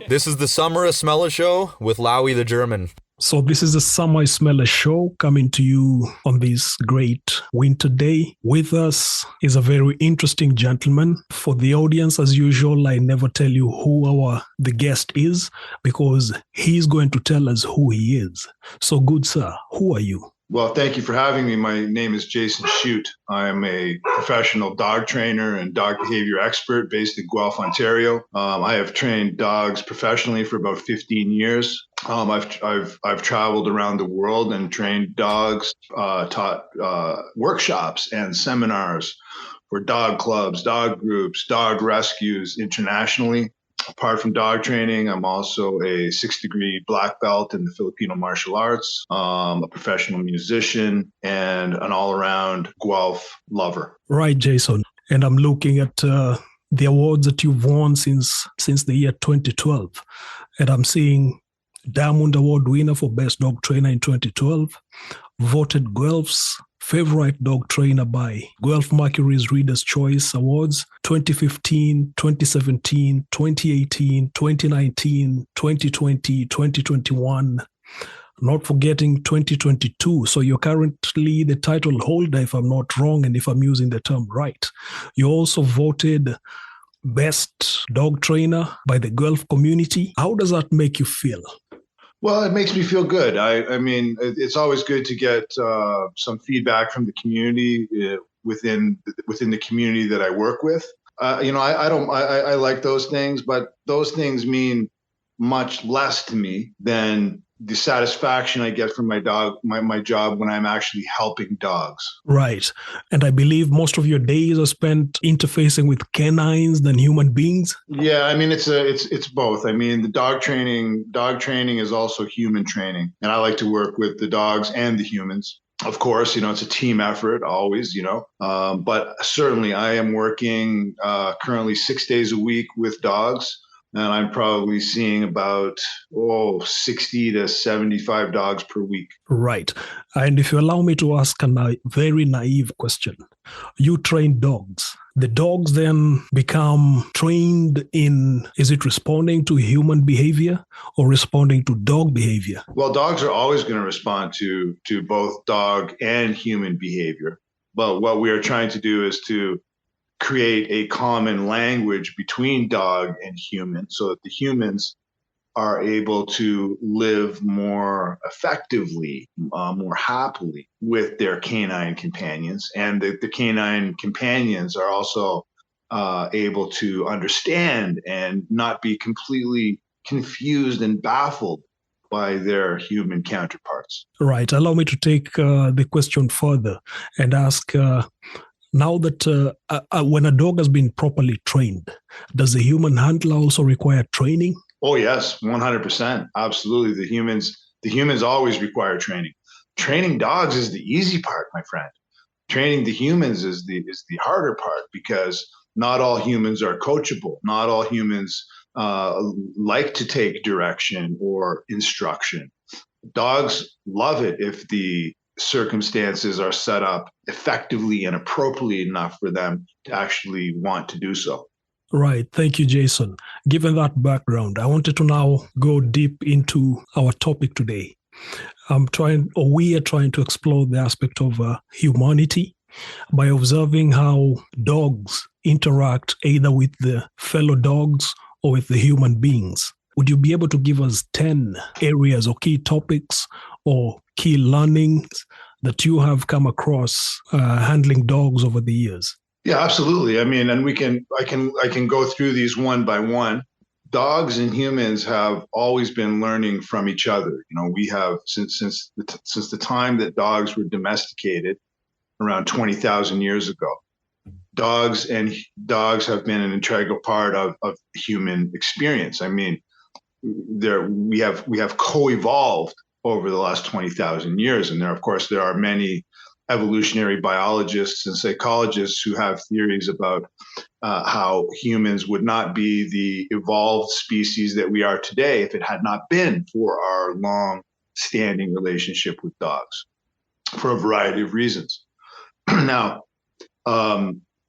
This is the Samaismela Show with Lawi The German. So this is the Samaismela Show coming to you on this great winter day. With us is a very interesting gentleman. For the audience, as usual, I never tell you who the guest is because he's going to tell us who he is. So good sir, who are you? Well, thank you for having me. My name is Jason Shute. I am a professional dog trainer and dog behavior expert based in Guelph, Ontario. I have trained dogs professionally for about 15 years. I've traveled around the world and trained dogs, taught workshops and seminars for dog clubs, dog groups, dog rescues internationally. Apart from dog training, I'm also a 6th-degree black belt in the Filipino martial arts, a professional musician, and an all-around Guelph lover. Right, Jason. And I'm looking at the awards that you've won since the year 2012. And I'm seeing Diamond Award winner for Best Dog Trainer in 2012, voted Guelph's favorite dog trainer by Guelph Mercury's Reader's Choice Awards 2015, 2017, 2018, 2019, 2020, 2021, not forgetting 2022. So you're currently the title holder, if I'm not wrong, and if I'm using the term right. You also voted Best Dog Trainer by the Guelph community. How does that make you feel? Well, it makes me feel good. I mean, it's always good to get some feedback from the community within the community that I work with. I like those things, but those things mean much less to me than the satisfaction I get from my job when I'm actually helping dogs. Right. And I believe most of your days are spent interfacing with canines than human beings. Yeah, I mean, it's both. I mean, the dog training is also human training. And I like to work with the dogs and the humans. Of course, it's a team effort always, but certainly I am working currently 6 days a week with dogs. And I'm probably seeing about 60 to 75 dogs per week. Right. And if you allow me to ask a very naive question, you train dogs. The dogs then become trained in, is it responding to human behavior or responding to dog behavior? Well, dogs are always going to respond to both dog and human behavior. But what we are trying to do is to create a common language between dog and human so that the humans are able to live more effectively, more happily with their canine companions. And the canine companions are also able to understand and not be completely confused and baffled by their human counterparts. Right. Allow me to take the question further and ask, now that when a dog has been properly trained, does the human handler also require training? Oh, yes, 100%. Absolutely. The humans always require training. Training dogs is the easy part, my friend. Training the humans is the harder part because not all humans are coachable. Not all humans like to take direction or instruction. Dogs love it if the circumstances are set up effectively and appropriately enough for them to actually want to do so. Right. Thank you, Jason. Given that background, I wanted to now go deep into our topic today. We are trying to explore the aspect of humanity by observing how dogs interact either with the fellow dogs or with the human beings. Would you be able to give us 10 areas or key topics or key learnings that you have come across handling dogs over the years? Yeah, absolutely. I mean, and I can go through these one by one. Dogs and humans have always been learning from each other. We have since the time that dogs were domesticated around 20,000 years ago. Dogs have been an integral part of human experience. I mean, we have co-evolved over the last 20,000 years. And there are many evolutionary biologists and psychologists who have theories about how humans would not be the evolved species that we are today if it had not been for our long-standing relationship with dogs for a variety of reasons. Now,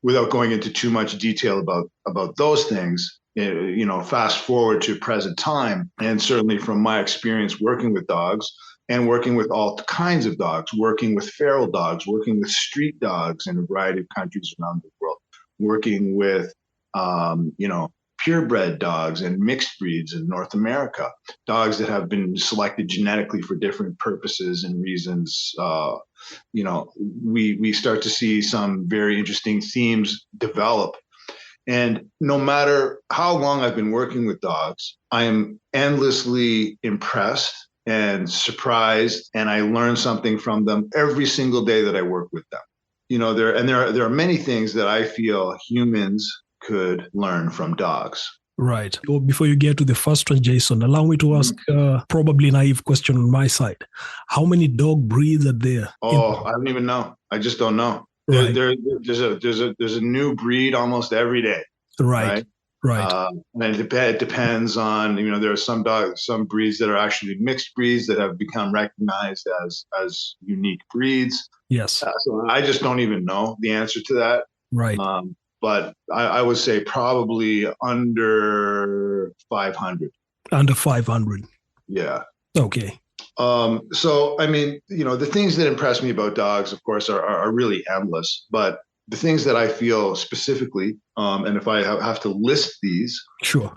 without going into too much detail about those things, fast forward to present time, and certainly from my experience working with dogs and working with all kinds of dogs, working with feral dogs, working with street dogs in a variety of countries around the world, working with, purebred dogs and mixed breeds in North America, dogs that have been selected genetically for different purposes and reasons. We start to see some very interesting themes develop. And no matter how long I've been working with dogs, I am endlessly impressed and surprised, and I learn something from them every single day that I work with them. There are many things that I feel humans could learn from dogs. Right. Well, before you get to the first one, Jason, allow me to ask probably naive question on my side. How many dog breeds are there? I don't even know. I just don't know. Right. There's a new breed almost every day. Right. And it depends on, there are some dogs, some breeds that are actually mixed breeds that have become recognized as unique breeds. Yes. So I just don't even know the answer to that. Right. But I would say probably under 500. Under 500. Yeah. Okay. So, the things that impress me about dogs, of course, are really endless. But the things that I feel specifically, and if I have to list these, sure,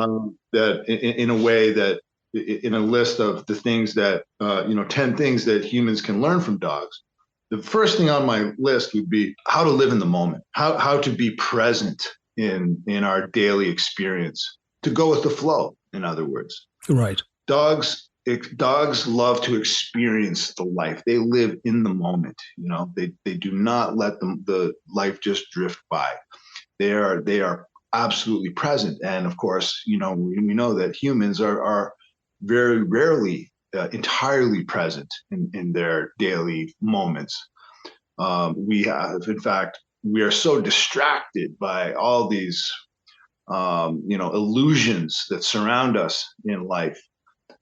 that in a way that in a list of the things that, 10 things that humans can learn from dogs. The first thing on my list would be how to live in the moment, how to be present in our daily experience, to go with the flow, in other words. Right. Dogs love to experience the life. They live in the moment. They do not let the life just drift by. They are absolutely present. And of course, we know that humans are very rarely entirely present in their daily moments. We are so distracted by all these, illusions that surround us in life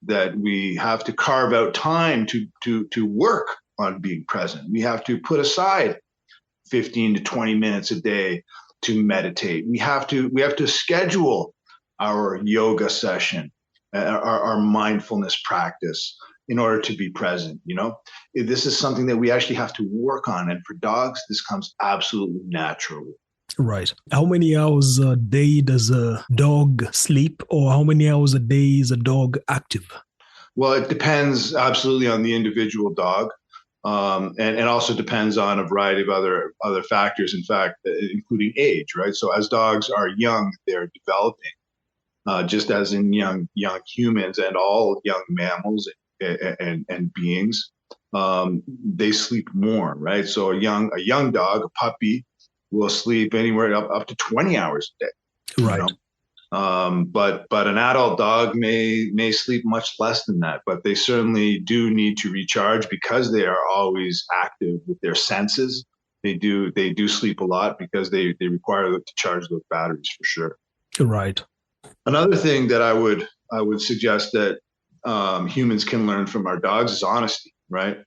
that we have to carve out time to work on being present. We have to put aside 15 to 20 minutes a day to meditate. We have to schedule our yoga session, our mindfulness practice in order to be present. This is something that we actually have to work on. And for dogs, this comes absolutely naturally. Right. How many hours a day does a dog sleep, or how many hours a day is a dog active? Well, it depends absolutely on the individual dog. And it also depends on a variety of other factors, in fact, including age, right? So as dogs are young, they're developing, just as in young humans and all young mammals and beings, they sleep more, right? So a young dog, a puppy, will sleep anywhere up to 20 hours a day. Right. But an adult dog may sleep much less than that, but they certainly do need to recharge because they are always active with their senses. They do sleep a lot because they require to charge those batteries for sure. Right. Another thing that I would suggest that humans can learn from our dogs is honesty, right?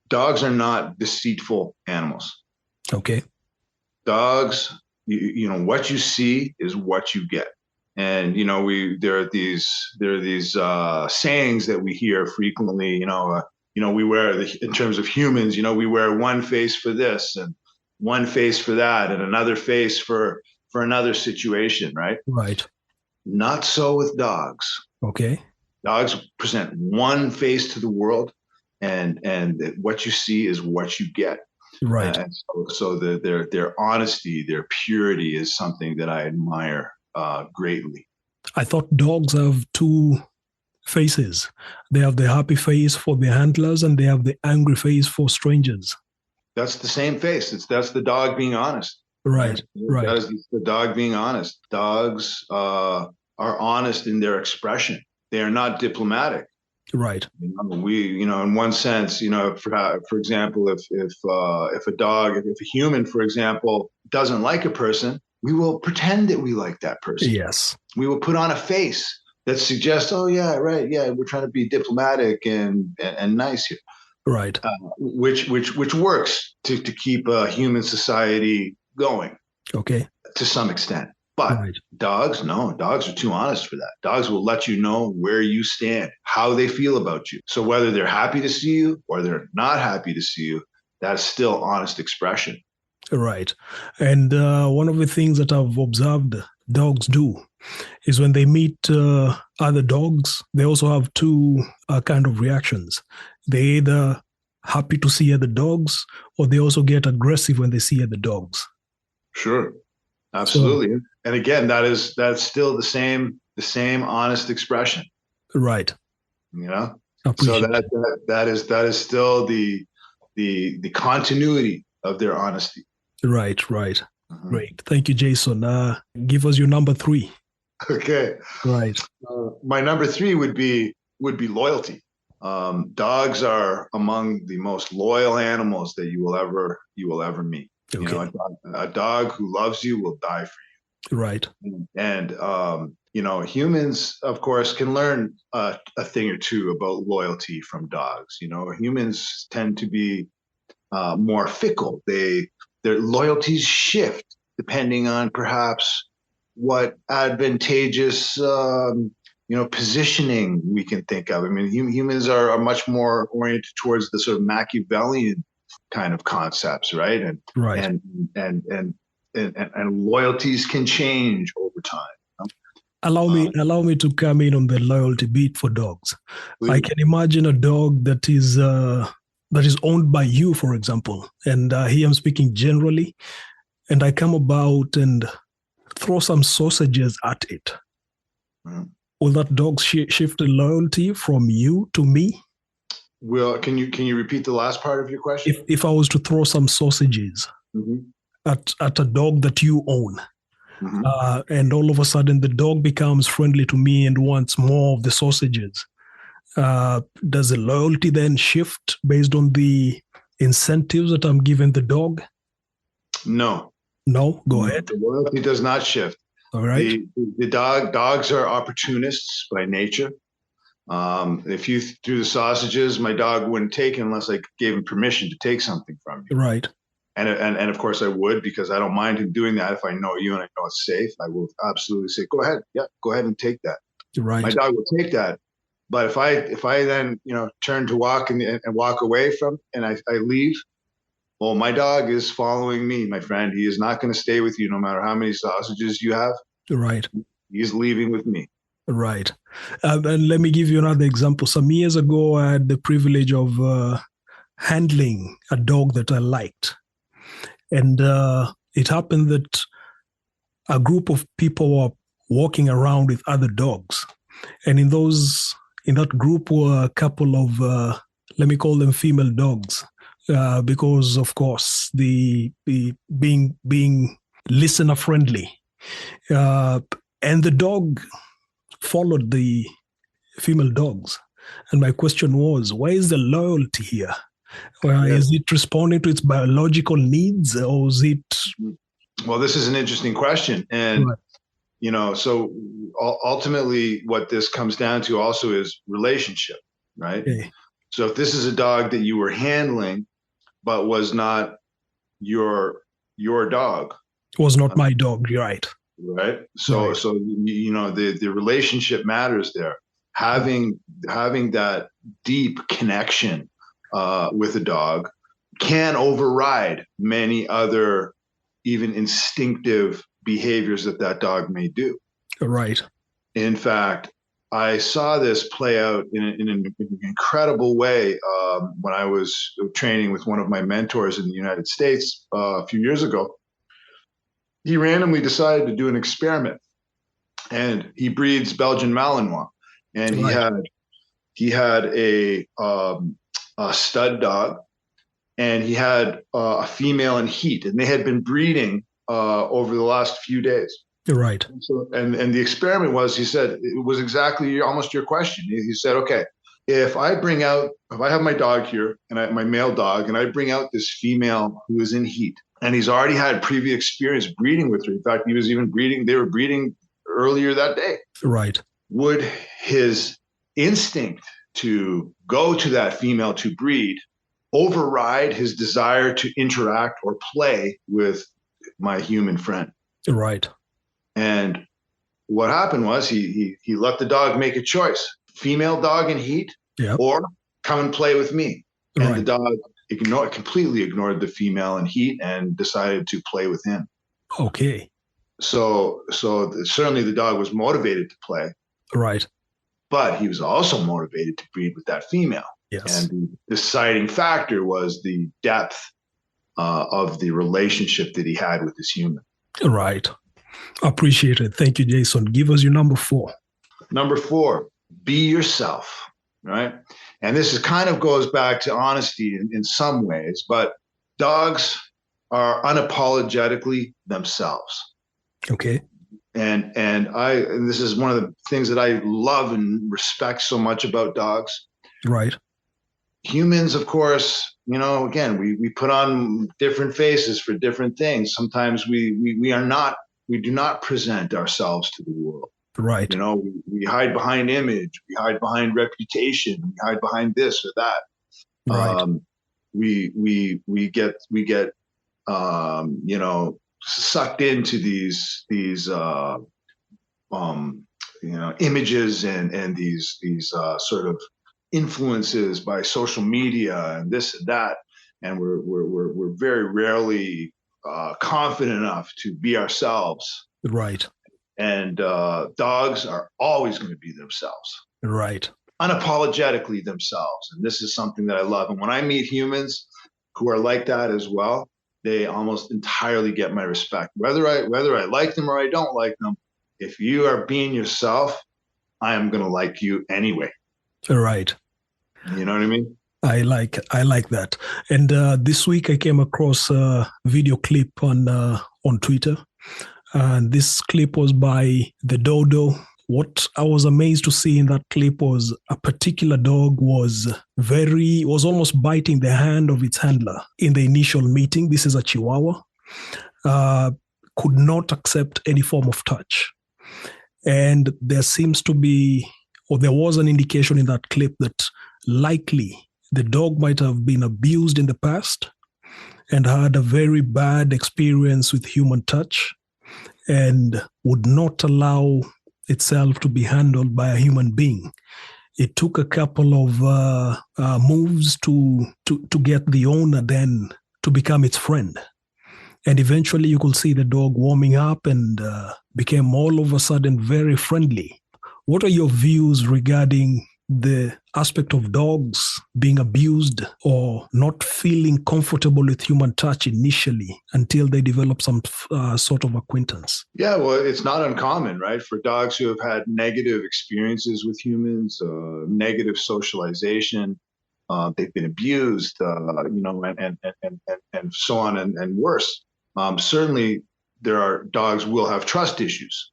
Dogs are not deceitful animals. Okay. Dogs, what you see is what you get. And, there are these sayings that we hear frequently, we wear, in terms of humans, we wear one face for this and one face for that and another face for another situation, right? Right. Not so with dogs. Okay. Dogs present one face to the world, and what you see is what you get. Right. And so their honesty, their purity is something that I admire greatly. I thought dogs have two faces. They have the happy face for their handlers, and they have the angry face for strangers. That's the same face. That's the dog being honest. Right. Right. That is the dog being honest. Dogs are honest in their expression. They are not diplomatic. Right. We, in one sense, for example, if a human, for example, doesn't like a person, we will pretend that we like that person. Yes. We will put on a face that suggests, oh yeah, right, yeah, we're trying to be diplomatic and nice here. Right. Which works to keep a human society going. Okay. To some extent. But Right. dogs, no, dogs are too honest for that. Dogs will let you know where you stand, how they feel about you. So whether they're happy to see you or they're not happy to see you, that's still honest expression. Right. And one of the things that I've observed dogs do is when they meet other dogs, they also have two kind of reactions. They either happy to see other dogs, or they also get aggressive when they see other dogs. Sure. Absolutely. And again, that's still the same honest expression. Right. You know? So Appreciate it. that is still the continuity of their honesty. Right. Great. Thank you, Jason. Give us your number 3. Okay. Right. My number 3 would be loyalty. Dogs are among the most loyal animals that you will ever meet. Okay. You know, a dog who loves you will die for Right. you. And you know, humans, of course, can learn a thing or two about loyalty from dogs. You know, humans tend to be more fickle. Their loyalties shift depending on perhaps what advantageous positioning we can think of. I mean, humans are much more oriented towards the sort of Machiavellian kind of concepts, right? And Right. and loyalties can change over time. Allow me to come in on the loyalty bit for dogs. Please. I can imagine a dog that is owned by you, for example, and here I'm speaking generally, and I come about and throw some sausages at it. Mm. Will that dog shift the loyalty from you to me? Well, can you repeat the last part of your question? If I was to throw some sausages at a dog that you own, and all of a sudden the dog becomes friendly to me and wants more of the sausages, does the loyalty then shift based on the incentives that I'm giving the dog? No. Go ahead. The loyalty does not shift. All right. The dogs are opportunists by nature. If you threw the sausages, my dog wouldn't take it unless I gave him permission to take something from you. Right. And of course I would, because I don't mind him doing that. If I know you and I know it's safe, I will absolutely say, go ahead. Yeah, go ahead and take that. Right. My dog will take that. But if I then, turn to walk and walk away from, and I leave, well, my dog is following me, my friend. He is not going to stay with you no matter how many sausages you have. Right. He's leaving with me. Right. And let me give you another example. Some years ago, I had the privilege of handling a dog that I liked. And it happened that a group of people were walking around with other dogs. And in that group were a couple of, let me call them female dogs, because of course, the being listener friendly. And the dog followed the female dogs. And my question was, why is the loyalty here? Is it responding to its biological needs, or is it? Well, this is an interesting question. And, so ultimately what this comes down to also is relationship, right? Okay. So if this is a dog that you were handling, but was not your dog. Was not my dog, right. Right. So, right. The relationship matters there. Having that deep connection with a dog can override many other even instinctive behaviors that dog may do. Right. In fact, I saw this play out in an incredible way when I was training with one of my mentors in the United States a few years ago. He randomly decided to do an experiment, and he breeds Belgian Malinois, and he had a stud dog, and he had a female in heat, and they had been breeding over the last few days. Right. And the experiment was, he said, it was exactly almost your question. He said, okay, if I have my dog here, and my male dog, and I bring out this female who is in heat, and he's already had previous experience breeding with her. In fact, they were breeding earlier that day. Right. Would his instinct to go to that female to breed override his desire to interact or play with my human friend? Right. And what happened was he let the dog make a choice: female dog in heat, Yep. or come and play with me. And Right. the dog completely ignored the female in heat and decided to play with him. Okay. So certainly the dog was motivated to play, Right. but he was also motivated to breed with that female. Yes. And the deciding factor was the depth of the relationship that he had with this human. Right. Appreciate it. Thank you, Jason. Give us your number 4. Number 4, be yourself, right? And this is kind of goes back to honesty in some ways, but dogs are unapologetically themselves. Okay. And this is one of the things that I love and respect so much about dogs. Right. Humans, of course, again, we put on different faces for different things. Sometimes we do not present ourselves to the world. Right. We hide behind image, we hide behind reputation, we hide behind this or that. Right. We get sucked into these images and these sort of influences by social media and this and that, and we're very rarely confident enough to be ourselves. Right. And dogs are always going to be themselves. Right. Unapologetically themselves. And this is something that I love. And when I meet humans who are like that as well, they almost entirely get my respect. Whether I like them or I don't like them, if you are being yourself, I am going to like you anyway. Right. You know what I mean? I like that. And this week I came across a video clip on Twitter. And this clip was by the dodo. What I was amazed to see in that clip was a particular dog was almost biting the hand of its handler in the initial meeting. This is a Chihuahua. Could not accept any form of touch. And there was an indication in that clip that likely the dog might have been abused in the past and had a very bad experience with human touch and would not allow itself to be handled by a human being. It took a couple of moves to get the owner then to become its friend. And eventually you could see the dog warming up and became all of a sudden very friendly. What are your views regarding the aspect of dogs being abused or not feeling comfortable with human touch initially until they develop some sort of acquaintance? Yeah, well, it's not uncommon, right? For dogs who have had negative experiences with humans, negative socialization, they've been abused, and so on and worse. Certainly, dogs will have trust issues,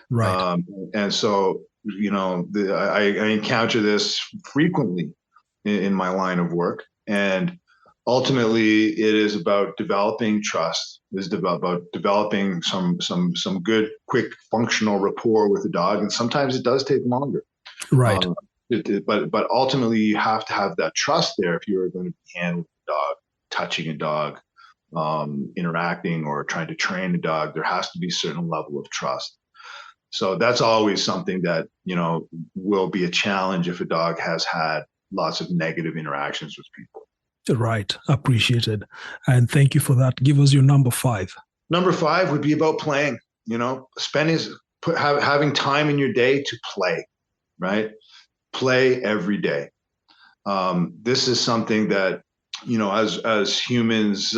right? And so, I encounter this frequently in my line of work, and ultimately, it is about developing trust. It is about developing some good, quick, functional rapport with the dog, and sometimes it does take longer. Right. But ultimately, you have to have that trust there if you are going to be handling a dog, touching a dog, interacting or trying to train a dog. There has to be a certain level of trust. So that's always something that, will be a challenge if a dog has had lots of negative interactions with people. Right. Appreciated. And thank you for that. Give us your number 5. Number 5 would be about playing, having time in your day to play, right? Play every day. This is something that, as humans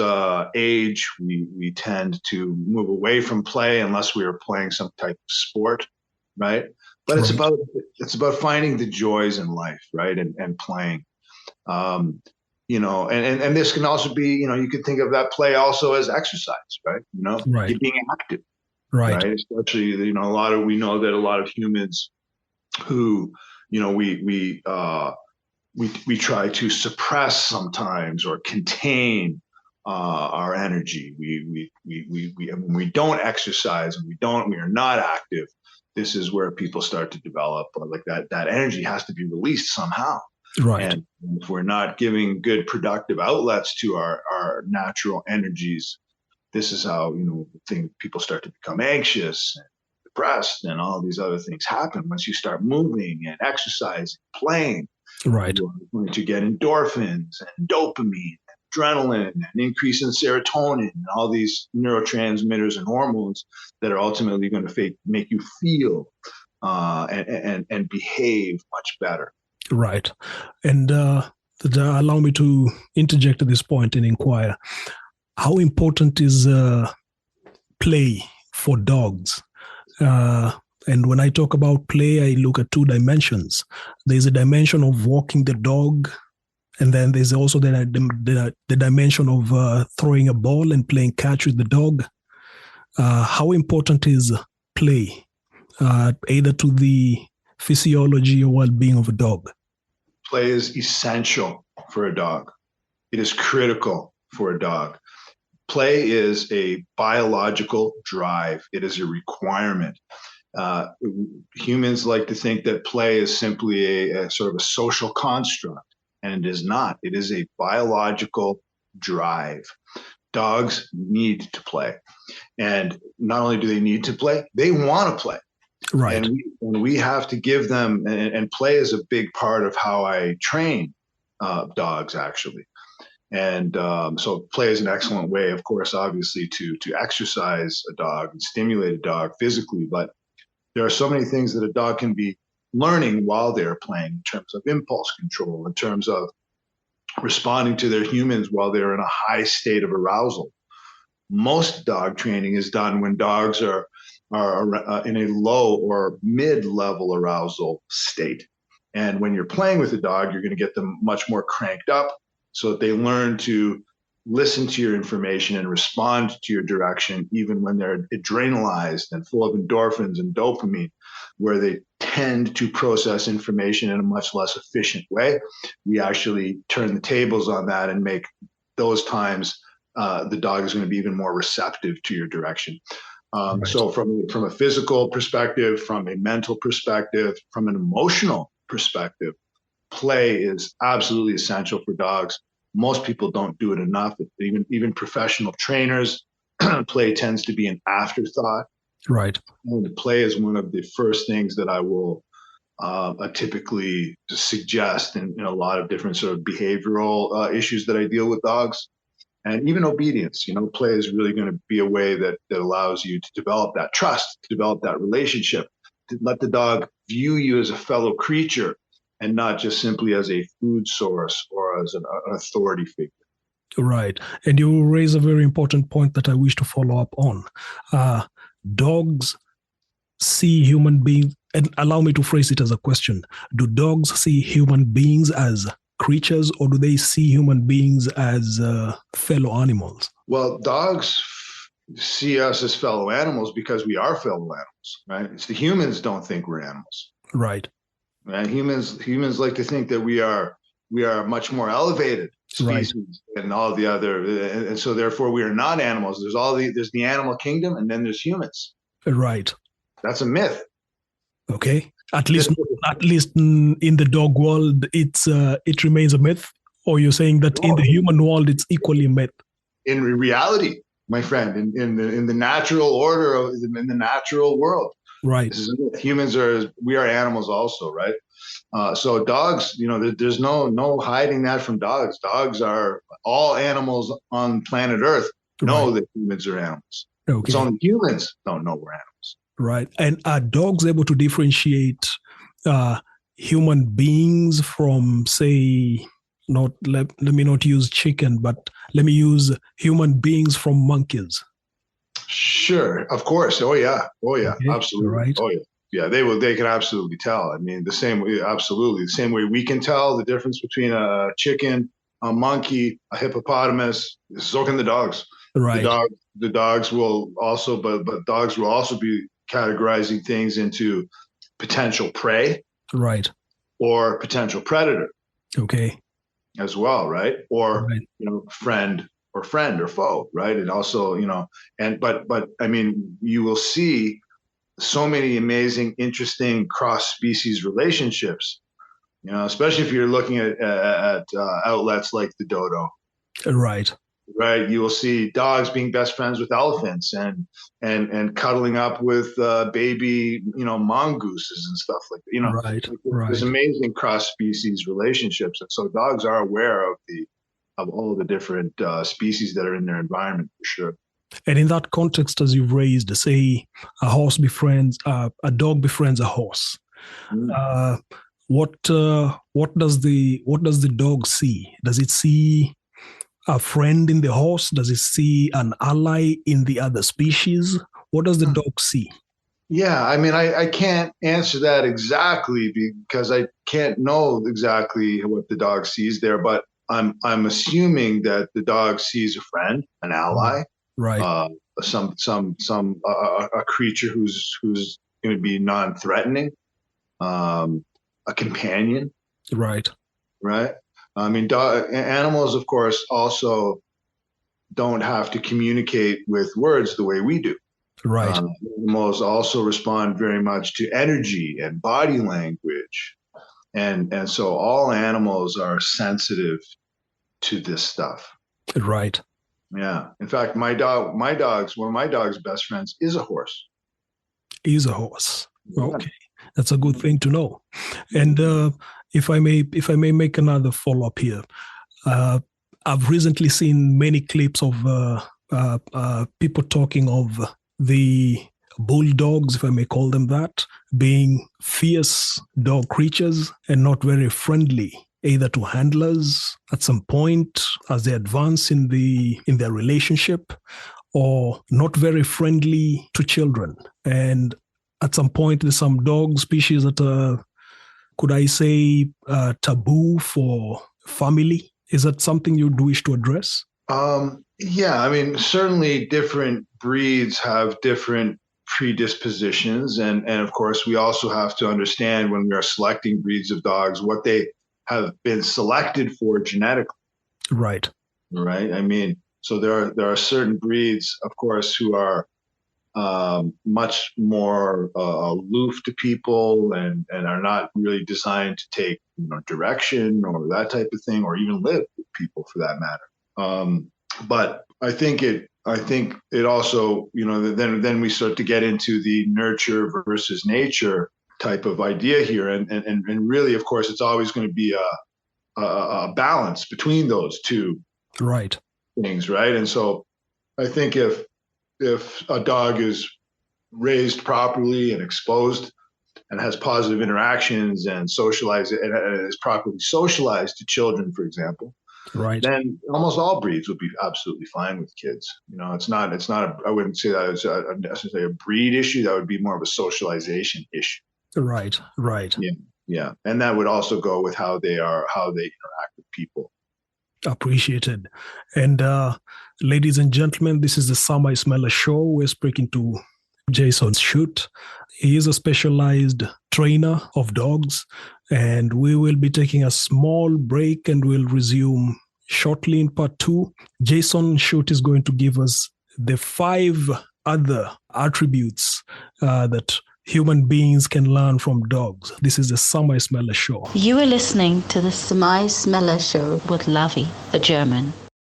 age, we tend to move away from play unless we are playing some type of sport, right? But right. it's about finding the joys in life, right? And playing, and this can also be, you can think of that play also as exercise, right? Right. Being active, right? Especially, we know that a lot of humans who, we try to suppress sometimes or contain our energy. When we don't exercise and we are not active, this is where people start to develop like that energy has to be released somehow. Right. And if we're not giving good productive outlets to our natural energies, this is how, people start to become anxious depressed, and all these other things happen. Once you start moving and exercising, playing, Right. you're going to get endorphins and dopamine, adrenaline, and increase in serotonin, and all these neurotransmitters and hormones that are ultimately going to make you feel and behave much better. Right. And allow me to interject at this point and inquire, how important is play for dogs? And when I talk about play, I look at two dimensions. There's a dimension of walking the dog, and then there's also the dimension of throwing a ball and playing catch with the dog. How important is play, either to the physiology or well-being of a dog? Play is essential for a dog. It is critical for a dog. Play is a biological drive. It is a requirement. Humans like to think that play is simply a sort of a social construct, and it is not. It is a biological drive. Dogs need to play. And not only do they need to play, they want to play. Right. And we have to give them, and play is a big part of how I train dogs, actually. And so play is an excellent way, of course, obviously, to exercise a dog and stimulate a dog physically. But there are so many things that a dog can be learning while they're playing, in terms of impulse control, in terms of responding to their humans while they're in a high state of arousal. Most dog training is done when dogs are in a low or mid-level arousal state. And when you're playing with a dog, you're going to get them much more cranked up so that they learn to listen to your information and respond to your direction, even when they're adrenalized and full of endorphins and dopamine, where they tend to process information in a much less efficient way. We actually turn the tables on that and make those times the dog is going to be even more receptive to your direction. Right. So from a physical perspective, from a mental perspective, from an emotional perspective, play is absolutely essential for dogs. Most people don't do it enough. Even professional trainers, play tends to be an afterthought. Right. And play is one of the first things that I will typically suggest in a lot of different sort of behavioral issues that I deal with dogs. And even obedience, play is really going to be a way that allows you to develop that trust, to develop that relationship, to let the dog view you as a fellow creature and not just simply as a food source or as an authority figure. Right. And you raise a very important point that I wish to follow up on. Dogs see human beings, and allow me to phrase it as a question. Do dogs see human beings as creatures, or do they see human beings as fellow animals? Well, dogs see us as fellow animals because we are fellow animals, right? It's the humans don't think we're animals. Right. And humans like to think that we are much more elevated species than all the other, and so therefore we are not animals. There's the animal kingdom, and then there's humans. Right. That's a myth. Okay. At least in the dog world, it remains a myth. Or you're saying that in the human world, it's equally a myth? In reality, my friend, in the natural order in the natural world, right? We are animals also, right? So dogs, there's no hiding that from dogs. Dogs are all animals on planet Earth know that humans are animals. Okay. It's only humans don't know we're animals. Right. And are dogs able to differentiate human beings from, say, let me not use chicken, but let me use human beings from monkeys? Sure, of course. Oh yeah, okay. Absolutely. Right. Oh yeah. Yeah, they can absolutely tell. I mean, the same way we can tell the difference between a chicken, a monkey, a hippopotamus. So can the dogs. Right. The dogs will also, but dogs will also be categorizing things into potential prey, right, or potential predator, okay, as well, right? Or friend or foe, right? And also, but I mean, you will see so many amazing, interesting cross-species relationships, especially if you're looking at outlets like the dodo. Right. right? You will see dogs being best friends with elephants and cuddling up with baby, mongooses and stuff like that. Right, There's right. amazing cross-species relationships, and so dogs are aware of all the different species that are in their environment for sure. And in that context, as you've raised, say a dog befriends a horse. Mm. What does the dog see? Does it see a friend in the horse? Does it see an ally in the other species? What does the dog see? Yeah, I mean, I can't answer that exactly because I can't know exactly what the dog sees there, but I'm assuming that the dog sees a friend, an ally, Right. A creature who's going to be non-threatening, a companion. Right. Right. I mean, animals, of course, also don't have to communicate with words the way we do. Right. Animals also respond very much to energy and body language, and so all animals are sensitive to this stuff. Right. Yeah. In fact, one of my dog's best friends is a horse. Is a horse. Yeah. Okay, that's a good thing to know. And if I may make another follow up here, I've recently seen many clips of people talking of the bulldogs, if I may call them that, being fierce dog creatures and not very friendly, either to handlers at some point as they advance in their relationship, or not very friendly to children. And at some point, there's some dog species that are, could I say, taboo for family. Is that something you'd wish to address? Yeah, I mean, certainly different breeds have different predispositions. And of course, we also have to understand when we are selecting breeds of dogs, what they have been selected for genetically. Right. Right. I mean, so there are certain breeds, of course, who are much more aloof to people and are not really designed to take direction or that type of thing, or even live with people for that matter. But I think it also, then we start to get into the nurture versus nature type of idea here, and really, of course, it's always going to be a balance between those two Right. things, right? And so I think if a dog is raised properly and exposed and has positive interactions and is properly socialized to children, for example, Right. then almost all breeds would be absolutely fine with kids. It's not I wouldn't say that it's necessarily a breed issue. That would be more of a socialization issue. Right. Right. Yeah. And that would also go with how they interact with people. Appreciated. And ladies and gentlemen, this is the Samaismela Show. We're speaking to Jason Shute. He is a specialized trainer of dogs, and we will be taking a small break and we'll resume shortly in part 2. Jason Shute is going to give us the 5 other attributes that human beings can learn from dogs. This is the Samaismela Show. You are listening to the Samaismela Show with Lawi The German.